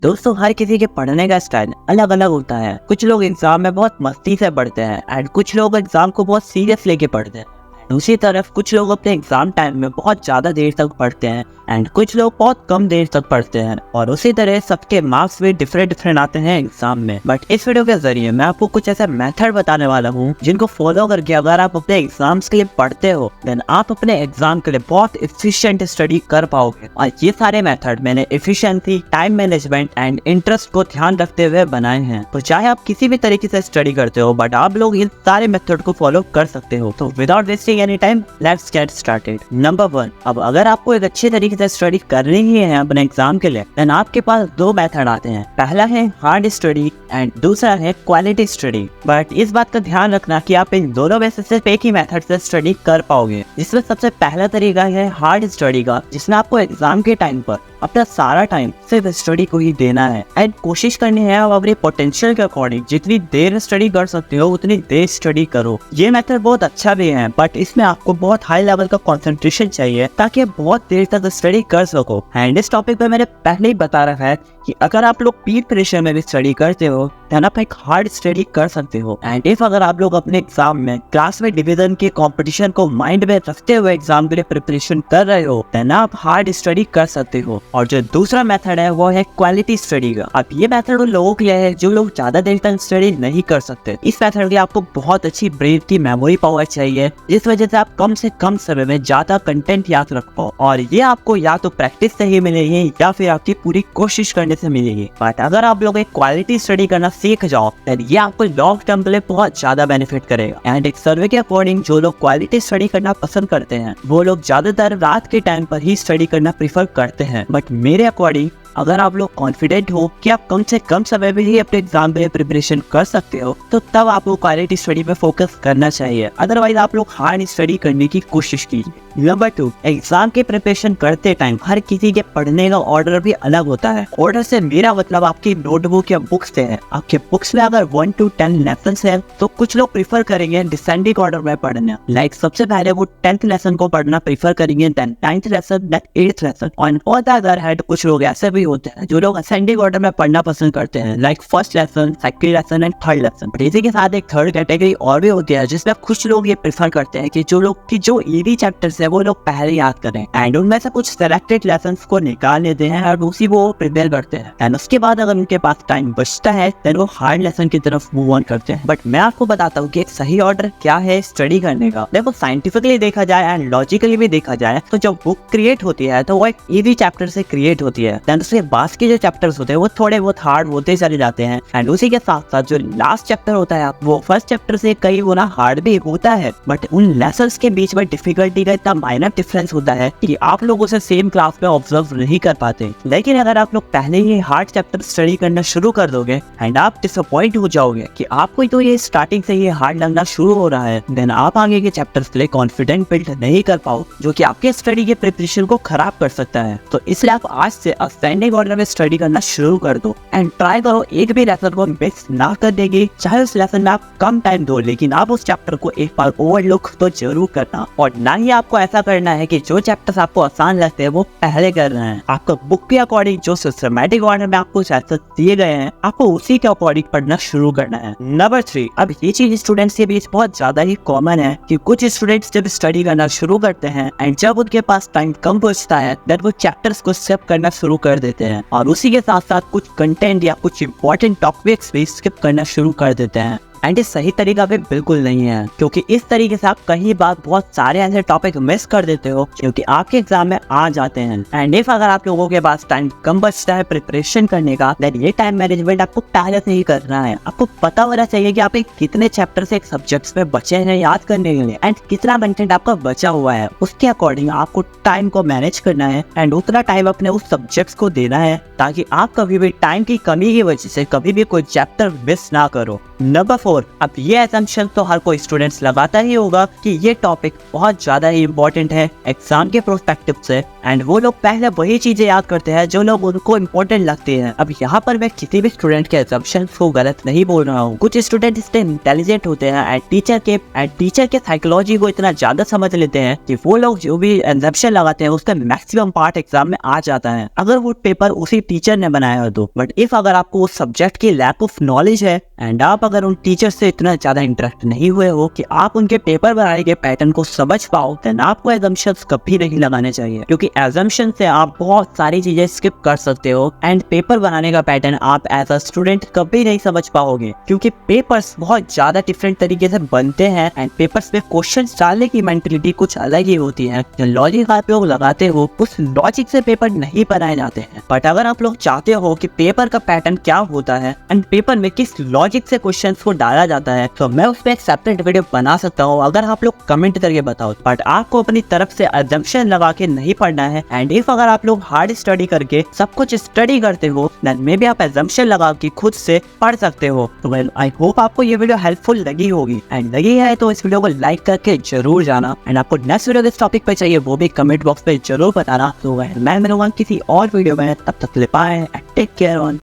दोस्तों, हर किसी के पढ़ने का स्टाइल अलग अलग होता है। कुछ लोग एग्जाम में बहुत मस्ती से पढ़ते हैं एंड कुछ लोग एग्जाम को बहुत सीरियस लेके पढ़ते हैं। दूसरी तरफ कुछ लोग अपने एग्जाम टाइम में बहुत ज़्यादा देर तक पढ़ते हैं एंड कुछ लोग बहुत कम देर तक पढ़ते हैं। और उसी तरह सबके मार्क्स भी डिफरेंट आते हैं एग्जाम में। बट इस वीडियो के जरिए मैं आपको कुछ ऐसा मेथड बताने वाला हूँ जिनको फॉलो करके अगर आप अपने एग्जाम्स के लिए पढ़ते हो देन आप अपने एग्जाम के लिए बहुत एफिशिएंट स्टडी कर पाओगे। और ये सारे मेथड मैंने efficiency, time management and interest को ध्यान रखते हुए बनाए हैं। तो चाहे आप किसी भी तरीके से स्टडी करते हो बट आप लोग इन सारे मेथड को फॉलो कर सकते हो। तो without wasting any time let's get started. Number 1, अब अगर आपको एक अच्छे तरीके से स्टडी करनी ही है अपने एग्जाम के लिए देन आपके पास दो मेथड आते हैं। पहला है हार्ड स्टडी एंड दूसरा है क्वालिटी स्टडी। बट इस बात का ध्यान रखना कि आप इन दोनों में से सिर्फ एक ही मेथड से स्टडी कर पाओगे। जिसमें सबसे पहला तरीका है हार्ड स्टडी का, जिसमें आपको एग्जाम के टाइम पर अपना सारा टाइम सिर्फ स्टडी को ही देना है एंड कोशिश करनी है आप अपने पोटेंशियल के अकॉर्डिंग जितनी देर स्टडी कर सकते हो उतनी देर स्टडी करो। ये मेथड बहुत अच्छा भी है बट इसमें आपको बहुत हाई लेवल का कंसंट्रेशन चाहिए ताकि आप बहुत देर तक स्टडी कर सको। एंड इस टॉपिक पे मैंने पहले ही बता रखा है कि अगर आप लोग पीक प्रेशर में भी स्टडी करते हो देन आप एक हार्ड स्टडी कर सकते हो। एंड इफ अगर आप लोग अपने एग्जाम में क्लास में डिवीजन के कंपटीशन को माइंड में रखते हुए एग्जाम के लिए प्रिपरेशन कर रहे हो देन आप हार्ड स्टडी कर सकते हो। और जो दूसरा मेथड है वो है क्वालिटी स्टडी का। अब ये मेथड उन लोगों के लिए है जो लोग ज्यादा देर तक स्टडी नहीं कर सकते। इस मेथड के आपको बहुत अच्छी ब्रेन की मेमोरी पावर चाहिए, जिस वजह से आप कम से कम समय में ज्यादा कंटेंट याद रख पाओ। और ये आपको या तो प्रैक्टिस से ही मिलेगी या फिर आपकी पूरी कोशिश करने से मिलेगी। बट अगर आप लोग एक क्वालिटी स्टडी करना सीख जाओ देन ये आपको लॉन्ग टर्म के लिए बहुत ज्यादा बेनिफिट करेगा। एंड एक सर्वे के अकॉर्डिंग जो लोग क्वालिटी स्टडी करना पसंद करते हैं वो लोग ज्यादातर रात के टाइम पर ही स्टडी करना प्रीफर करते हैं। बट मेरे अकॉर्डिंग अगर आप लोग कॉन्फिडेंट हो कि आप कम से कम समय में ही अपने एग्जाम में प्रिपरेशन कर सकते हो तो तब आपको क्वालिटी स्टडी पे फोकस करना चाहिए। अदरवाइज आप लोग हार्ड स्टडी करने की कोशिश कीजिए। नंबर 2, एग्जाम के प्रिपरेशन करते टाइम हर किसी के पढ़ने का ऑर्डर भी अलग होता है। ऑर्डर से मेरा मतलब आपकी नोटबुक या बुक्स से है। आपके बुक्स में अगर 1 to 10 लेसन है तो कुछ लोग प्रीफर करेंगे डिसेंडिंग ऑर्डर में पढ़ना। लाइक सबसे पहले वो 10th लेसन को पढ़ना प्रीफर करेंगे, then 9th lesson, then 8th lesson. और अदर हैंड कुछ लोग ऐसे भी होते हैं जो लोग असेंडिंग ऑर्डर में पढ़ना पसंद करते हैं, like first lesson, second lesson and third lesson. इसी के साथ एक थर्ड कैटेगरी और भी होती है जिसमें कुछ लोग ये प्रेफर करते हैं कि जो लोग की जो इजी चैप्टर्स है वो लोग पहले याद करें एंड उनमें से कुछ सेलेक्टेड लेसन्स को निकाल लेते हैं और उसी वो प्रिपेयर करते हैं। एंड उसके बाद अगर उनके पास टाइम बचता है देन वो हार्ड लेसन की तरफ मूव ऑन करते हैं। बट मैं आपको बताता हूँ कि एक सही ऑर्डर क्या है स्टडी करने का। देखो, साइंटिफिकली देखा जाए एंड लॉजिकली भी देखा जाए तो जब बुक क्रिएट होती है तो वो एक इजी चैप्टर से क्रिएट होती है। देन उसके बाद के जो चैप्टर्स होते हैं वो थोड़े बहुत हार्ड होते चले जाते हैं। एंड उसी के साथ साथ जो लास्ट चैप्टर होता है वो फर्स्ट चैप्टर से कई गुना हार्ड भी होता है। बट उन लेसन्स के बीच में डिफिकल्टी का इतना माइनर डिफरेंस होता है कि आप लोग उसे सेम क्लास में ऑब्जर्व नहीं कर पाते। लेकिन अगर आप लोग पहले ही हार्ड चैप्टर स्टडी करना शुरू कर दोगे एंड आप डिसअपॉइंट हो जाओगे कि आपको तो ये स्टार्टिंग से ही हार्ड लगना शुरू हो रहा है देन आप आगे के चैप्टर्स के लिए कॉन्फिडेंट बिल्ड नहीं कर पाओ, जो कि आपके स्टडी के प्रिपरेशन को खराब कर सकता है। तो इसलिए आप आज से असेंडिंग ऑर्डर में स्टडी करना शुरू कर दो एंड ट्राई करो एक भी लेसन को मिस ना कर देगी। चाहे उस लेसन में आप कम टाइम दो लेकिन आप उस चैप्टर को एक बार ओवरलुक तो जरूर करना। और ना ही आपको ऐसा करना है कि जो चैप्टर्स आपको आसान लगते हैं वो पहले कर रहे हैं। आपको बुक के अकॉर्डिंग जो सिस्टमैटिक ऑर्डर में आपको चैप्टर दिए गए हैं आपको उसी के अकॉर्डिंग पढ़ना शुरू करना है। नंबर 3, अब ये चीज स्टूडेंट्स के बीच बहुत ज्यादा ही कॉमन है कि कुछ स्टूडेंट्स जब स्टडी करना शुरू करते हैं एंड जब उनके पास टाइम कम बचता है देन वो चैप्टर्स को स्किप करना शुरू कर देते हैं और उसी के साथ साथ कुछ कंटेंट या कुछ इंपॉर्टेंट टॉपिक्स भी स्किप करना शुरू कर देते हैं। एंड ये सही तरीका भी बिल्कुल नहीं है क्योंकि इस तरीके से आप कई बार बहुत सारे ऐसे टॉपिक मिस कर देते हो क्योंकि आपके एग्जाम में आ जाते हैं। एंड इफ अगर आप लोगों के पास टाइम कम बचता है प्रिपरेशन करने का देन ये टाइम मैनेजमेंट आपको पहले से ही करना है। आपको पता होना चाहिए कि आप कितने चैप्टर से एक सब्जेक्ट्स में बचे हैं याद करने के लिए एंड कितना कंटेंट आपका बचा हुआ है। उसके अकॉर्डिंग आपको टाइम को मैनेज करना है एंड उतना टाइम अपने उस सब्जेक्ट्स को देना है ताकि आप कभी भी टाइम की कमी की वजह से कभी भी कोई चैप्टर मिस ना करो। नंबर 4, अब ये assumption तो हर कोई स्टूडेंट्स लगाता ही होगा कि ये टॉपिक बहुत ज्यादा ही इम्पोर्टेंट है एग्जाम के प्रोस्पेक्टिव से, एंड वो लोग पहले वही चीजें याद करते हैं जो लोग उनको इम्पोर्टेंट लगती है। अब यहाँ पर मैं किसी भी स्टूडेंट के assumptions को गलत नहीं बोल रहा हूँ। कुछ स्टूडेंट इतने इंटेलिजेंट होते हैं एंड टीचर के साइकोलॉजी को इतना ज्यादा समझ लेते हैं कि वो लोग जो भी assumption लगाते हैं उसका मैक्सिमम पार्ट एग्जाम में आ जाता है, अगर वो पेपर उसी टीचर ने बनाया हो तो। बट इफ अगर आपको उस सब्जेक्ट की लैक ऑफ नॉलेज है एंड आप अगर उन टीचर से इतना ज्यादा इंटरेक्ट नहीं हुए हो कि आप उनके पेपर बनाने के पैटर्न को समझ पाओ, देन आपको एजम्पशंस कभी नहीं लगाने चाहिए, क्योंकि एजम्पशन से आप बहुत सारी चीजें स्किप कर सकते हो एंड पेपर बनाने का पैटर्न आप एज अ स्टूडेंट कभी नहीं समझ पाओगे, क्योंकि पेपर्स बहुत ज्यादा डिफरेंट तरीके से बनते हैं एंड पेपर्स में क्वेश्चन डालने की मेंटेलिटी कुछ अलग ही होती है। जो लॉजिक आप लोग लगाते हो उस लॉजिक से पेपर नहीं बनाए जाते हैं। बट अगर आप लोग चाहते हो कि पेपर का पैटर्न क्या होता है एंड पेपर में किस लॉजिक से क्वेश्चंस को डाला जाता है, तो मैं उस पर एक सेपरेट वीडियो बना सकता हूँ अगर आप लोग कमेंट करके बताओ। बट आपको अपनी तरफ से assumption लगा के नहीं पढ़ना है, एंड इफ अगर आप लोग हार्ड स्टडी करके सब कुछ स्टडी करते हो देन मे बी आप assumption लगा के खुद से पढ़ सकते हो। तो वेल आई होप आपको ये वीडियो हेल्पफुल लगी होगी, एंड लगी है तो इस वीडियो को लाइक करके जरूर जाना, एंड आपको नेक्स्ट वीडियो किस टॉपिक पे चाहिए वो भी कमेंट बॉक्स पे जरूर बताना। तो मैं मिलूंगा किसी और वीडियो में, तब तक के लिए bye and take care on.